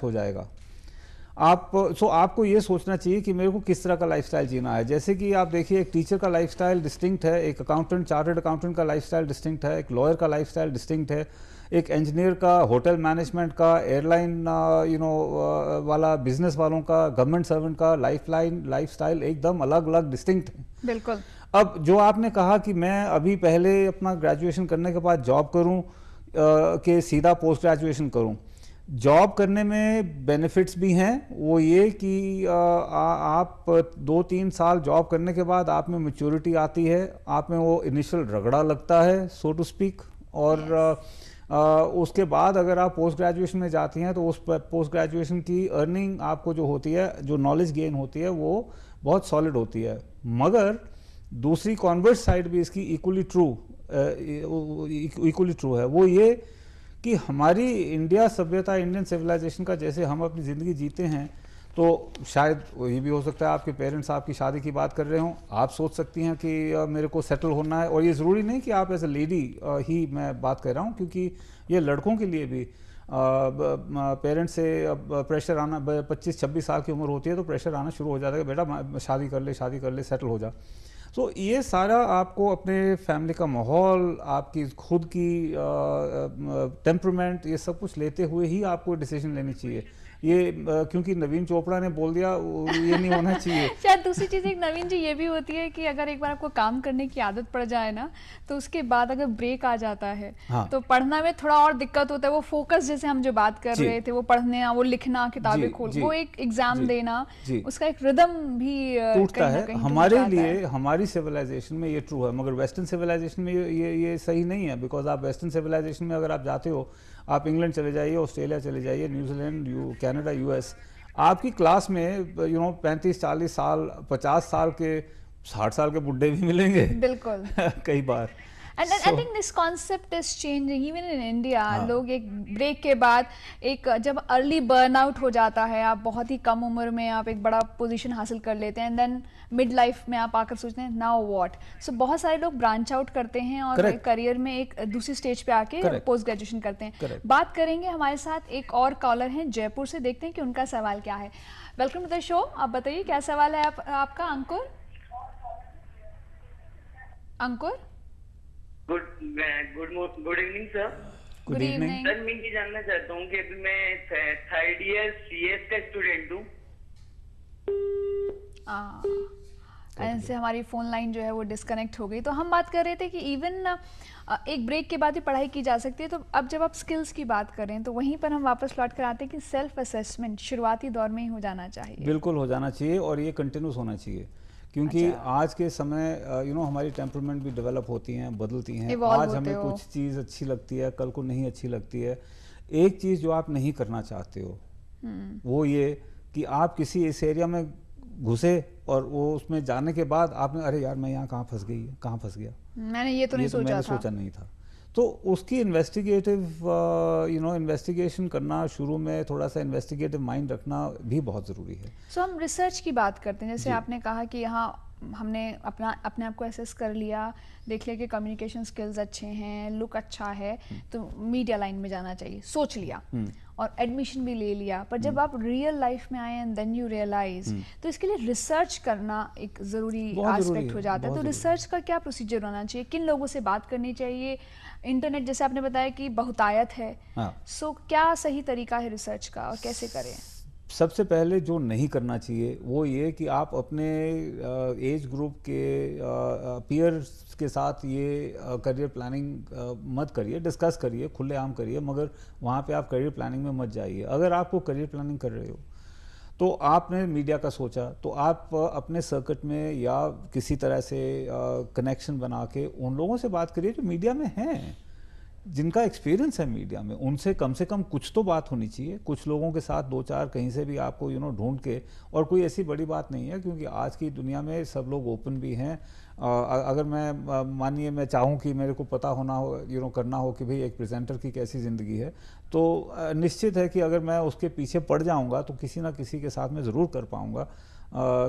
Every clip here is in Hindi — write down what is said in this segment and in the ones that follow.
हो जाएगा। आपको ये सोचना चाहिए कि मेरे को किस तरह का लाइफस्टाइल जीना है। जैसे कि आप देखिए, एक टीचर का लाइफस्टाइल डिस्टिंक्ट है, एक अकाउंटेंट, चार्टर्ड अकाउंटेंट का लाइफस्टाइल डिस्टिंक्ट है, एक लॉयर का लाइफस्टाइल डिस्टिंक्ट है, एक इंजीनियर का, होटल मैनेजमेंट का, एयरलाइन वाला, बिजनेस वालों का, गवर्नमेंट सर्वेंट का लाइफस्टाइल एकदम अलग अलग डिस्टिंक्ट है। बिल्कुल। अब जो आपने कहा कि मैं अभी पहले अपना ग्रेजुएशन करने के बाद जॉब करूं कि सीधा पोस्ट ग्रेजुएशन करूं, जॉब करने में बेनिफिट्स भी हैं। वो ये कि आप 2-3 साल जॉब करने के बाद आप में मैच्योरिटी आती है, आप में वो इनिशियल रगड़ा लगता है, सो टू स्पीक। और उसके बाद अगर आप पोस्ट ग्रेजुएशन में जाती हैं तो उस पोस्ट ग्रेजुएशन की अर्निंग आपको जो होती है, जो नॉलेज गेन होती है, वो बहुत सॉलिड होती है। मगर दूसरी कॉन्वर्स साइड भी इसकी इक्वली ट्रू है। वो ये कि हमारी इंडिया सभ्यता, इंडियन सिविलाइजेशन का जैसे हम अपनी ज़िंदगी जीते हैं, तो शायद ये भी हो सकता है आपके पेरेंट्स आपकी शादी की बात कर रहे हों, आप सोच सकती हैं कि मेरे को सेटल होना है। और ये ज़रूरी नहीं कि आप एज ए लेडी ही मैं बात कर रहा हूँ, क्योंकि ये लड़कों के लिए भी पेरेंट्स से प्रेशर आना, 25-26 साल की उम्र होती है तो प्रेशर आना शुरू हो जाता है कि बेटा शादी कर ले, सेटल हो जा। तो ये सारा आपको अपने फैमिली का माहौल, आपकी खुद की टेम्परमेंट, ये सब कुछ लेते हुए ही आपको डिसीजन लेनी चाहिए। ये क्योंकि नवीन चोपड़ा ने बोल दिया, ये नहीं होना चाहिए। शायद दूसरी चीज़ एक नवीन जी ये भी होती है कि अगर एक बार आपको काम करने की आदत पड़ जाए ना, तो उसके बाद अगर ब्रेक आ जाता है, हाँ। तो पढ़ना में थोड़ा और दिक्कत होता है। वो फोकस जैसे हम जो बात कर रहे थे, वो पढ़ने, वो लिखना, किताबें खोल, वो एक एग्जाम देना, उसका एक रिदम भी टूटता है। हमारे लिए, हमारी सिविलाइजेशन में ये ट्रू है, मगर वेस्टर्न सिविलाइजेशन में ये सही नहीं है। बिकॉज आप वेस्टर्न सिविलाइजेशन में अगर आप जाते हो, आप इंग्लैंड चले जाइए, ऑस्ट्रेलिया चले जाइए, न्यूजीलैंड, कनाडा, यूएस, आपकी क्लास में 35-40 साल, 50 साल के, 60 साल के बुड्ढे भी मिलेंगे। बिल्कुल। कई बार। And I think this concept is changing even in India. लोग एक ब्रेक के बाद, एक जब अर्ली बर्नआउट हो जाता है, आप बहुत ही कम उम्र में आप एक बड़ा पोजीशन हासिल कर लेते हैं, एंड देन मिड लाइफ में आप आकर सोचते हैं नाउ व्हाट। सो बहुत सारे लोग ब्रांच आउट करते हैं और करियर में एक दूसरी स्टेज पे आके पोस्ट ग्रेजुएशन करते हैं। बात करेंगे, हमारे साथ एक और कॉलर हैं जयपुर से, देखते हैं कि उनका सवाल क्या है। Welcome to the show. आप बताइए क्या सवाल है आपका। Ankur. Good evening sir. Good evening sir, मैं ये जानना चाहता हूँ कि अभी मैं 3rd ईयर सीएस का स्टूडेंट हूँ। ऐसे हमारी फोन लाइन जो है वो डिस्कनेक्ट हो गई। तो हम बात कर रहे थे कि इवन एक ब्रेक के बाद ही पढ़ाई की जा सकती है। तो अब जब आप स्किल्स की बात करें तो वहीं पर हम वापस लौट कर आते हैं कि सेल्फ असेसमेंट शुरुआती दौर में ही हो जाना चाहिए। बिल्कुल हो जाना चाहिए, और ये कंटिन्यूस होना चाहिए, क्योंकि आज के समय हमारी टेम्परमेंट भी डेवलप होती हैं, बदलती हैं। आज हमें कुछ चीज़ अच्छी लगती है, कल को नहीं अच्छी लगती है। एक चीज़ जो आप नहीं करना चाहते हो वो ये कि आप किसी इस एरिया में घुसे और वो उसमें जाने के बाद आपने, अरे यार मैं यहाँ कहाँ फंस गया, मैंने ये तो नहीं सोचा नहीं था। तो उसकी इन्वेस्टिगेशन करना, शुरू में थोड़ा सा इन्वेस्टिगेटिव माइंड रखना भी बहुत ज़रूरी है। हम रिसर्च की बात करते हैं, जैसे आपने कहा कि यहाँ हमने अपने आप को एसेस कर लिया, देख लिया कि कम्युनिकेशन स्किल्स अच्छे हैं, लुक अच्छा है, तो मीडिया लाइन में जाना चाहिए, सोच लिया और एडमिशन भी ले लिया। पर जब आप रियल लाइफ में आए एंड देन यू रियलाइज, तो इसके लिए रिसर्च करना एक ज़रूरी एस्पेक्ट हो जाता है। तो रिसर्च का क्या प्रोसीजर होना चाहिए, किन लोगों से बात करनी चाहिए? इंटरनेट जैसे आपने बताया कि बहुतायत है, सो क्या सही तरीका है रिसर्च का और कैसे करें? सबसे पहले जो नहीं करना चाहिए वो ये कि आप अपने एज ग्रुप के पीयर्स के साथ ये करियर प्लानिंग मत करिए, डिस्कस करिए, खुलेआम करिए, मगर वहाँ पे आप करियर प्लानिंग में मत जाइए। अगर आपको करियर प्लानिंग कर रहे हो तो आपने मीडिया का सोचा, तो आप अपने सर्किट में या किसी तरह से कनेक्शन बना के उन लोगों से बात करिए जो मीडिया में हैं, जिनका एक्सपीरियंस है मीडिया में, उनसे कम से कम कुछ तो बात होनी चाहिए। कुछ लोगों के साथ 2-4 कहीं से भी आपको ढूंढ के, और कोई ऐसी बड़ी बात नहीं है क्योंकि आज की दुनिया में सब लोग ओपन भी हैं। अगर मैं मानिए मैं चाहूँ कि मेरे को पता होना हो करना हो कि भाई एक प्रेजेंटर की कैसी ज़िंदगी है, तो निश्चित है कि अगर मैं उसके पीछे पड़ जाऊँगा तो किसी ना किसी के साथ मैं ज़रूर कर पाऊँगा,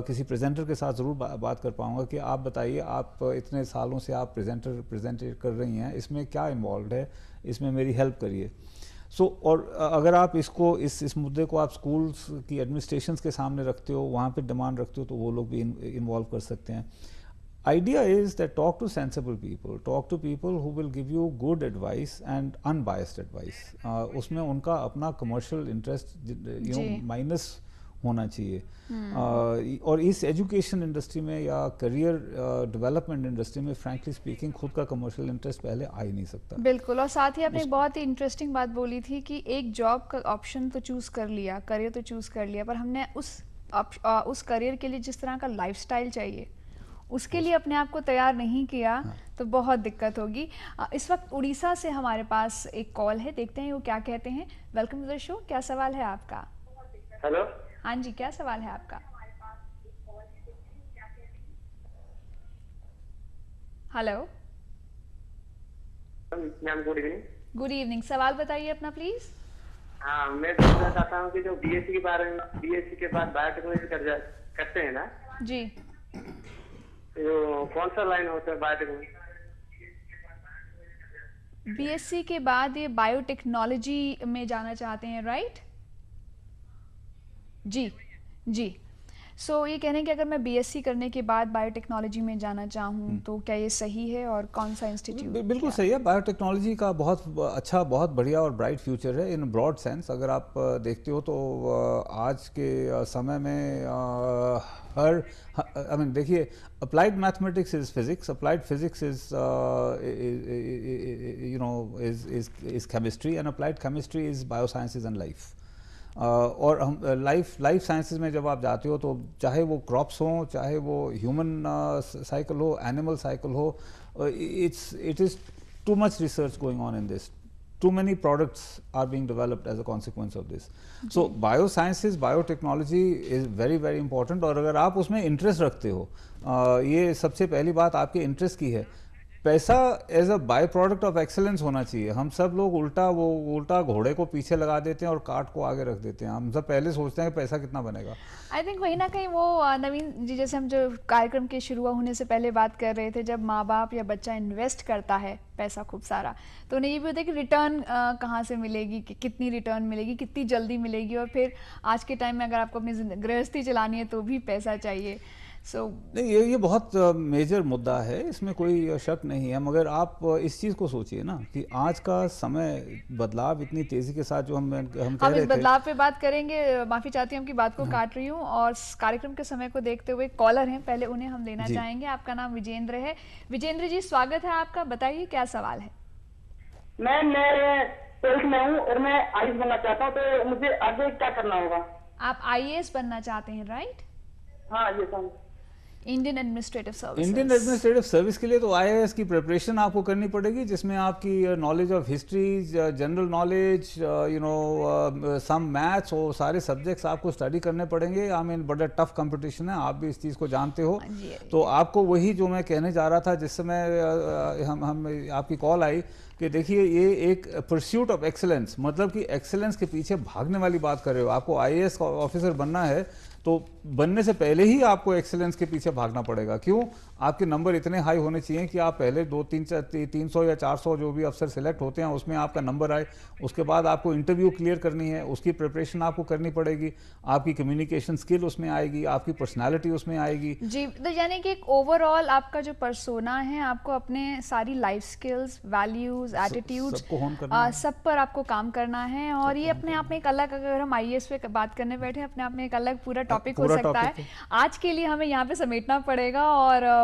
किसी प्रेजेंटर के साथ ज़रूर बात कर पाऊँगा कि आप बताइए, आप इतने सालों से आप प्रेजेंट कर रही हैं, इसमें क्या इन्वॉल्व है, इसमें मेरी हेल्प करिए। और अगर आप इसको इस मुद्दे को आप स्कूल्स की एडमिनिस्ट्रेशंस के सामने रखते हो, वहाँ पे डिमांड रखते हो, तो वो लोग भी इन्वॉल्व कर सकते हैं. Idea is that talk to sensible people, talk to people who will give you good advice and unbiased advice. उसमें उनका अपना commercial interest माइनस होना चाहिए. और इस एजुकेशन इंडस्ट्री में या करियर डेवलपमेंट इंडस्ट्री में फ्रैंकली स्पीकिंग खुद का कमर्शियल इंटरेस्ट पहले आ ही नहीं सकता. बिल्कुल. और साथ ही आपने एक बहुत ही इंटरेस्टिंग बात बोली थी कि एक जॉब का ऑप्शन तो चूज़ कर लिया, करियर तो चूज़ कर लिया, पर हमने उस करियर के लिए जिस तरह का लाइफस्टाइल चाहिए उसके लिए अपने आप को तैयार नहीं किया. तो बहुत दिक्कत होगी. इस वक्त उड़ीसा से हमारे पास एक कॉल है, देखते हैं वो क्या कहते हैं. Welcome to the show. क्या सवाल है आपका? हेलो. हाँ जी, क्या सवाल है आपका? Hello ma'am, good evening. Good evening. सवाल बताइए अपना प्लीज. हाँ, मैं पूछना चाहता हूँ कि जो बीएससी के बारे में, बीएससी के बाद बायोटेक्नोलॉजी करते हैं ना जी, तो कौन सा लाइन होता है बायोटेक्नोलॉजी? बीएससी के बाद ये बायोटेक्नोलॉजी में जाना चाहते हैं, राइट? जी जी. सो ये कहने कि अगर मैं बीएससी करने के बाद बायोटेक्नोलॉजी में जाना चाहूँ तो क्या ये सही है और कौन सा इंस्टीट्यूट? बिल्कुल सही है. बायोटेक्नोलॉजी का बहुत अच्छा, बहुत बढ़िया और ब्राइट फ्यूचर है इन ब्रॉड सेंस. अगर आप देखते हो तो आज के समय में हर आई मीन देखिए, applied mathematics is physics, applied physics is you know is chemistry, and applied chemistry is biosciences and life. और हम लाइफ साइंसेज में जब आप जाते हो तो चाहे वो क्रॉप्स हो, चाहे वो ह्यूमन साइकिल हो, एनिमल साइकिल हो, it is too much research going on in this. Too many products are being developed as a consequence of this. So biosciences, biotechnology is very very important. और अगर आप उसमें इंटरेस्ट रखते हो, ये सबसे पहली बात आपके इंटरेस्ट की है. पैसा as a by product of excellence होना चाहिए. हम सब लोग उल्टा घोड़े को पीछे लगा देते हैं और काट को आगे रख देते हैं. हम सब पहले सोचते हैं कि पैसा कितना बनेगा. आई थिंक वही ना कहीं वो नवीन जी, जैसे हम जो कार्यक्रम के शुरू होने से पहले बात कर रहे थे, जब माँ बाप या बच्चा इन्वेस्ट करता है पैसा खूब सारा, तो उन्हें ये भी होता है कि रिटर्न कहाँ से मिलेगी, कि कितनी रिटर्न मिलेगी, कितनी जल्दी मिलेगी. और फिर आज के टाइम में अगर आपको अपनी गृहस्थी चलानी है तो भी पैसा चाहिए. नहीं, ये बहुत मेजर मुद्दा है, इसमें कोई शक नहीं है. मगर आप इस चीज़ को सोचिए ना कि आज का समय बदलाव इतनी तेज़ी के साथ जो हम कह रहे थे. बदलाव पे बात करेंगे. माफ़ी चाहती हूँ आपकी बात को काट रही हूँ. और कार्यक्रम के समय को देखते हुए कॉलर हैं, पहले उन्हें हम लेना चाहेंगे. आपका नाम विजेंद्र है. विजेंद्र जी, स्वागत है आपका. बताइए क्या सवाल है. मैं 12th में हूँ और मैं आईएएस बनना चाहता हूँ, तो मुझे आगे क्या करना होगा? आप आईएएस बनना चाहते हैं, राइट? हाँ, ये sir. Indian administrative service. Indian administrative service के लिए तो आईएएस की प्रिपरेशन आपको करनी पड़ेगी, जिसमें आपकी knowledge of history, general knowledge, you know some maths, और सारे सब्जेक्ट्स आपको स्टडी करने पड़ेंगे. आई मीन बड़ा टफ कंपटीशन है, आप भी इस चीज़ को जानते हो. तो आपको वही जो मैं कहने जा रहा था जिस समय हम आपकी कॉल आई, कि देखिए ये एक परस्यूट ऑफ एक्सेलेंस, मतलब कि एक्सेलेंस के पीछे भागने वाली बात कर रहे हो. आपको आईएएस ऑफिसर बनना है तो बनने से पहले ही आपको एक्सेलेंस के पीछे भागना पड़ेगा. क्यों? आपके नंबर इतने हाई होने चाहिए कि आप पहले 300 या 400 जो भी अफसर सिलेक्ट होते हैं उसमें आपका नंबर आए. उसके बाद आपको इंटरव्यू क्लियर करनी है, उसकी प्रिपरेशन आपको करनी पड़ेगी. आपकी कम्युनिकेशन स्किल उसमें आएगी, आपकी पर्सनैलिटी उसमें आएगी. जी, तो यानी कि एक ओवरऑल आपका जो पर्सोना है, आपको अपने सारी लाइफ स्किल्स, वैल्यूज, एटीट्यूड्स, सब पर आपको काम करना है. और ये अपने आप में एक अलग, अगर हम आईएएस पे बात करने बैठे, अपने आप में एक अलग पूरा टॉपिक हो सकता है. आज के लिए हमें यहाँ पे समेटना पड़ेगा. और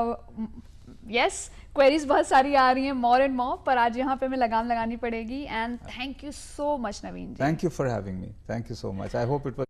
यस, क्वेरीज बहुत सारी आ रही हैं, मोर एंड मोर, पर आज यहाँ पे हमें लगाम लगानी पड़ेगी. And thank you so much Naveen ji. Thank you for having me. Thank you so much. I hope it was